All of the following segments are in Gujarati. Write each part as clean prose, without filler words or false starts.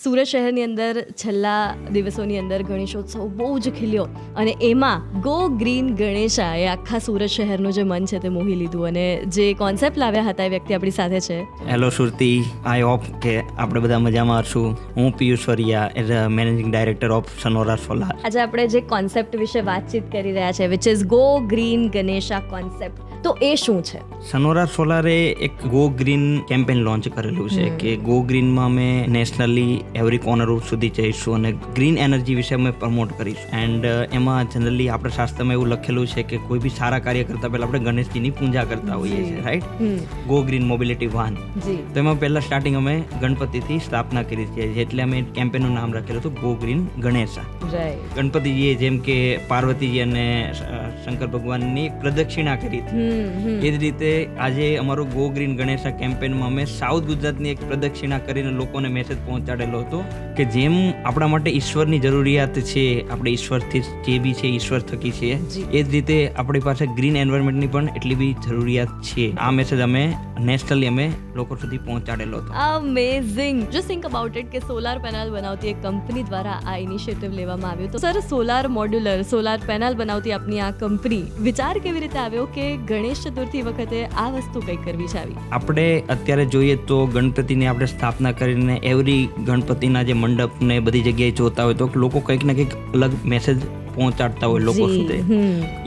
સુરત શહેરની અંદર છેલ્લા દિવસોની અંદર ગણેશોત્સવ બહુ જ ખીલ્યો અને એમાં ગો ગ્રીન ગણેશા એ આખા સુરત શહેરનું જે મન છે તે મોહી લીધું અને જે કોન્સેપ્ટ લાવ્યા હતા એ વ્યક્તિ આપણી સાથે છે. હેલો સુરતી, આઈ હોપ કે આપણે બધા મજામાં હશું. હું Piyush Variya, as a managing director of Sanora solar. આજે આપણે જે કોન્સેપ્ટ વિશે વાતચીત કરી રહ્યા છે which is go green Ganesha concept, તો એ શું છે? સનોરા સોલારે એક ગો ગ્રીન કેમ્પેન લોન્ચ કરેલું છે કે ગો ગ્રીનમાં અમે નેશનલી એવરી કોર્નર સુધી જઈશું અને ગ્રીન એનર્જી વિશે અમે પ્રમોટ કરીશું. એન્ડ એમાં જનરલી આપણે શાસ્ત્રમાં એવું લખેલું છે કે કોઈ બી સારા કાર્ય કરતા પહેલા આપણે ગણેશજીની પૂજા કરતા હોઈએ છીએ, right? Go green mobility van. તો એમાં પહેલા સ્ટાર્ટિંગ અમે ગણપતિથી સ્થાપના કરી છે, એટલે અમે કેમ્પેનનું નામ રાખેલું હતું ગો ગ્રીન ગણેશા. ગણપતિજીએ જેમ કે પાર્વતીજી અને શંકર ભગવાનની પ્રદક્ષિણા કરી હતી, એ જ રીતે આજે અમારો ગો ગ્રીન ગણેશા કેમ્પેનમાં અમે સાઉથ ગુજરાતની એક પ્રદક્ષિણા કરીને લોકોને મેસેજ પહોંચાડેલો હતો કે જેમ આપણા માટે ઈશ્વરની જરૂરિયાત છે, આપણે ઈશ્વરથી જે બી છે ઈશ્વર થકી છે, એ જ રીતે આપણી પાસે ગ્રીન એન્વાયરમેન્ટની પણ એટલી બી જરૂરિયાત છે. આ મેસેજ અમે નેશનલી અમે લોકો સુધી પહોંચાડેલો હતો. Amazing. Just think about it કે સોલાર પેનલ બનાવતી એક કંપની દ્વારા આ ઇનિશિયેટિવ લેવામાં આવ્યો. તો sir, solar modular solar panel બનાવતી આપની આ કંપની વિચાર કેવી રીતે આવ્યો કે ગણેશ ચતુર્થી વખતે આ વસ્તુ કંઈક કરવી છે આવી? આપણે અત્યારે જોઈએ તો ગણપતિની આપણે સ્થાપના કરીને એવરી ગણપતિના જે મંડપ ને બધી જગ્યાએ જોતા હોય તો લોકો કંઈક ને કંઈક અલગ મેસેજ પહોંચાડતા હોય લોકો સુધી.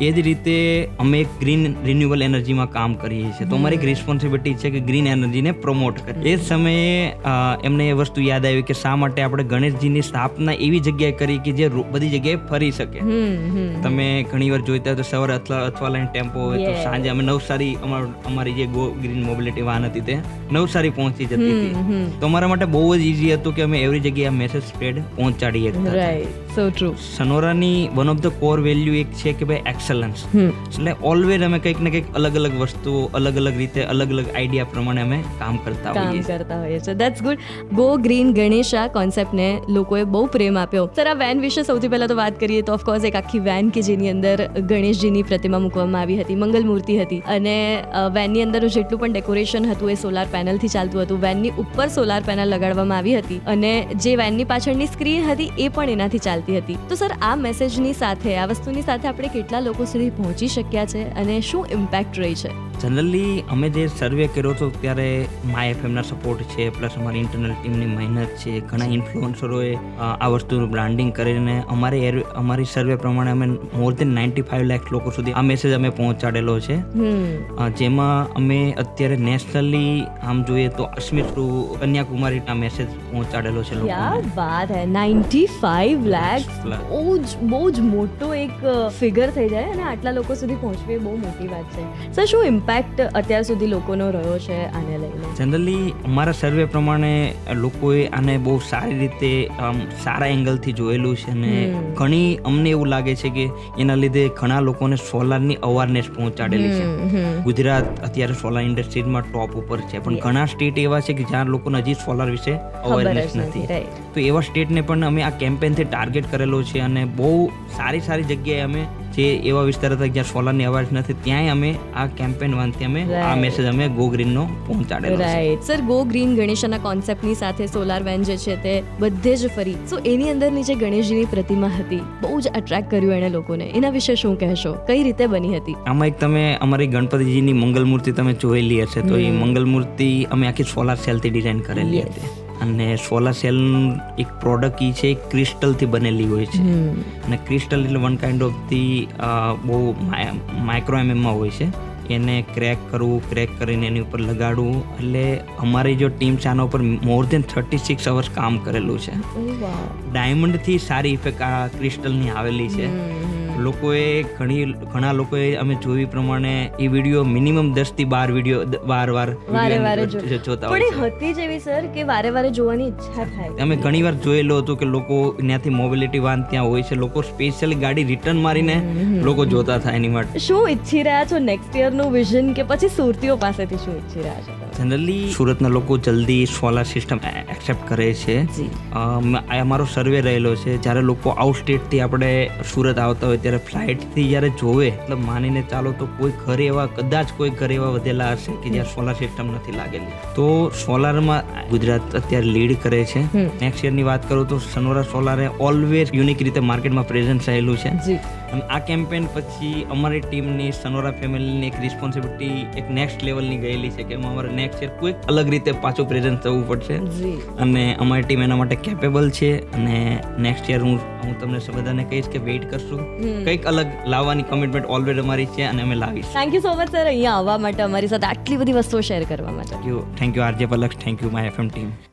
એ જ રીતે અમે એક ગ્રીન રિન્યુઅલ એનર્જીમાં કામ કરીએ છીએ, તો અમારી એક રિસ્પોન્સિબિલિટી છે કે ગ્રીન એનર્જીને પ્રમોટ કરીએ. એ જ સમયે એમને એ વસ્તુ યાદ આવી કે શા માટે આપણે ગણેશજીની સ્થાપના એવી જગ્યાએ કરી કે જે બધી જગ્યાએ ફરી શકે. તમે ઘણીવાર જોઈતા હોય તો સવારે અથવાલાઈન ટેમ્પો હોય તો સાંજે અમે નવસારી, અમારી જે ગો ગ્રીન મોબિલિટી વાન હતી તે નવસારી પહોંચી જતી હતી. તો અમારા માટે બહુ જ ઈઝી હતું કે અમે એવરી જગ્યાએ આ મેસેજ સ્પ્રેડ પહોંચાડીએ. So true. સનોરાની one of the core value એક છે કે ભાઈ એક્સલન્સ. એટલે ઓલવેઝ અમે કંઈક ને કંઈક અલગ અલગ વસ્તુઓ અલગ અલગ રીતે અલગ અલગ આઈડિયા પ્રમાણે અમે કામ કરતા હોઈએ છીએ. That's good. Go green Ganesha કોન્સેપ્ટને લોકોએ બહુ પ્રેમ આપ્યો. સર, આ વેન વિશે સૌથી પહેલા તો વાત કરીએ તો ઓફકોર્સ એક આખી વેન કે જેની અંદર ગણેશજીની પ્રતિમા મૂકવામાં આવી હતી, મંગલ મૂર્તિ હતી, અને વેનની અંદર જેટલું પણ ડેકોરેશન હતું એ સોલાર પેનલથી ચાલતું હતું. વેનની ઉપર સોલાર પેનલ લગાડવામાં આવી હતી અને જે વેનની પાછળની સ્ક્રીન હતી એ પણ એનાથી ચાલતી હતી. તો સર, આ મેસેજની સાથે આ વસ્તુની સાથે આપણે કેટલા લોકો સુધી પહોંચી શક્યા છે અને શું ઇમ્પેક્ટ રહી છે? જનરલી અમે જે સર્વે કર્યો હતો ત્યારે માય એફએમના સપોર્ટ છે, પ્લસ અમારી ઇન્ટરનલ ટીમની મહેનત છે, ઘણા ઇન્ફ્લુઅન્સરોએ આ વસ્તુનું બ્રાન્ડિંગ કરીને અમારી સર્વે પ્રમાણે અમે મોર દેન 95 લાખ લોકો સુધી આ મેસેજ અમે પહોંચાડેલો છે. જેમાં અમે અત્યારે નેશનલી આમ જોઈએ તો કાશ્મીર ટુ કન્યાકુમારી આ મેસેજ પહોંચાડેલો છે લોકોને. યાર વાત હે, 95 લાખ બહુ જ મોટો એક ફિગર થઈ જાય અને આટલા લોકો સુધી પહોંચવી બહુ મોટી વાત છે. સર, શું ઇમ્પેક્ટ અત્યાર સુધી લોકોનો રહ્યો છે આને લઈને? જનરલી અમારા સર્વે પ્રમાણે લોકોએ આને બહુ સારી રીતે સારા એંગલથી જોયેલું છે અને ઘણી અમને એવું લાગે છે કે એના લીધે ઘણા લોકોને સોલારની અવેરનેસ પહોંચાડેલી છે. ગુજરાત અત્યારે સોલાર ઇન્ડસ્ટ્રીઝમાં ટોપ ઉપર છે, પણ ઘણા સ્ટેટ એવા છે કે જ્યાં લોકોને હજી સોલાર વિશે અવેરનેસ નથી. તો એવા સ્ટેટને પણ અમે આ કેમ્પેનથી ટાર્ગેટ કરેલો છે અને બહુ સારી જગ્યાએ અમે જે એવા વિસ્તાર હતા જ્યાં સોલારની અવાજ નથી ત્યાંય અમે આ કેમ્પેન વાનથી અમે આ મેસેજ અમે ગો ગ્રીનનો પહોંચાડેલો છે. રાઈટ. સર, ગો ગ્રીન ગણેશાના કોન્સેપ્ટની સાથે સોલાર વેન જે છે તે બધે જ ફરી. સો એની અંદરની જે ગણેશજીની પ્રતિમા હતી બહુ જ અટ્રેક્ટ કર્યું એને લોકોને. એના વિશે શું કહેશો? કઈ રીતે બની હતી? આમાં એક તમે અમારી ગણપતિજીની મંગલ મૂર્તિ તમે જોયેલી હશે, તો એ મંગલ મૂર્તિ અમે આખી સોલાર સેલથી ડિઝાઇન કરેલી હતી. અને સોલાર સેલ એક પ્રોડક્ટ છે ક્રિસ્ટલથી બનેલી હોય છે અને ક્રિસ્ટલ એટલે વન કાઇન્ડ ઓફ ધી બહુ માઇક્રો એમએમમાં હોય છે. એને ક્રેક કરીને એની ઉપર લગાડવું. એટલે અમારી જો ટીમ છે આના ઉપર મોર દેન 36 અવર્સ કામ કરેલું છે. ડાયમંડથી સારી ઇફેક્ટ આ ક્રિસ્ટલની આવેલી છે. ઘણા લોકોએ અમે જોઈ પ્રમાણે એ વિડીયો મિનિમમ 10 થી 12 વિડીયો વારે જોતા હોય છે. પણ હતી જેવી સર કે વારે જોવાની ઈચ્છા થાય. અમે ઘણીવાર જોયેલો હતું કે લોકો ત્યાંથી મોબિલિટી વાન ત્યાં હોય છે, લોકો સ્પેશિયલી ગાડી રિટર્ન મારીને લોકો જોતા થાય એની માટે. શું ઈચ્છી રહ્યા છો નેક્સ્ટ યરનું વિઝન, કે પછી સુરતીઓ પાસેથી શું ઈચ્છી રહ્યા છો? જનરલી સુરતના લોકો જલ્દી સોલાર સિસ્ટમ એક્સેપ્ટ કરે છે. જી આ અમારો સર્વે રહેલો છે. જ્યારે લોકો આઉટ સ્ટેટથી આપણે સુરત આવતા હોય ત્યારે ફ્લાઇટથી જ્યારે જોવે એટલે માનીને ચાલો તો કોઈ ઘરે એવા કદાચ કોઈ ઘરે એવા વધેલા હશે કે જ્યાં સોલાર સિસ્ટમ નથી લાગેલી. તો સોલારમાં ગુજરાત અત્યારે લીડ કરે છે. નેક્સ્ટ યરની વાત કરું તો સનોરા સોલારે ઓલવેઝ યુનિક રીતે માર્કેટમાં પ્રેઝન્ટ રહેલું છે. જી અને આ કેમ્પેન પછી અમારી ટીમની સનોરા ફેમિલીની એક રિસ્પોન્સિબિલિટી એક નેક્સ્ટ લેવલની ગયેલી છે કે અમારે નેક્સ્ટ યર કોઈક અલગ રીતે પાછું પ્રેઝન્ટ થવું પડશે. જી અને અમારી ટીમ એના માટે કેપેબલ છે. અને નેક્સ્ટ યર હું તમને બધાને કહીશ કે વેઇટ કરશું. કંઈક અલગ લાવવાની કમિટમેન્ટ ઓલવેઝ અમારી છે અને અમે લાવીશ. Thank you so much sir અહીંયા આવવા માટે, અમારી સાથે આટલી બધી વસ્તુઓ શેર કરવા માટે. Thank you RJ Palak, thank you my FM team.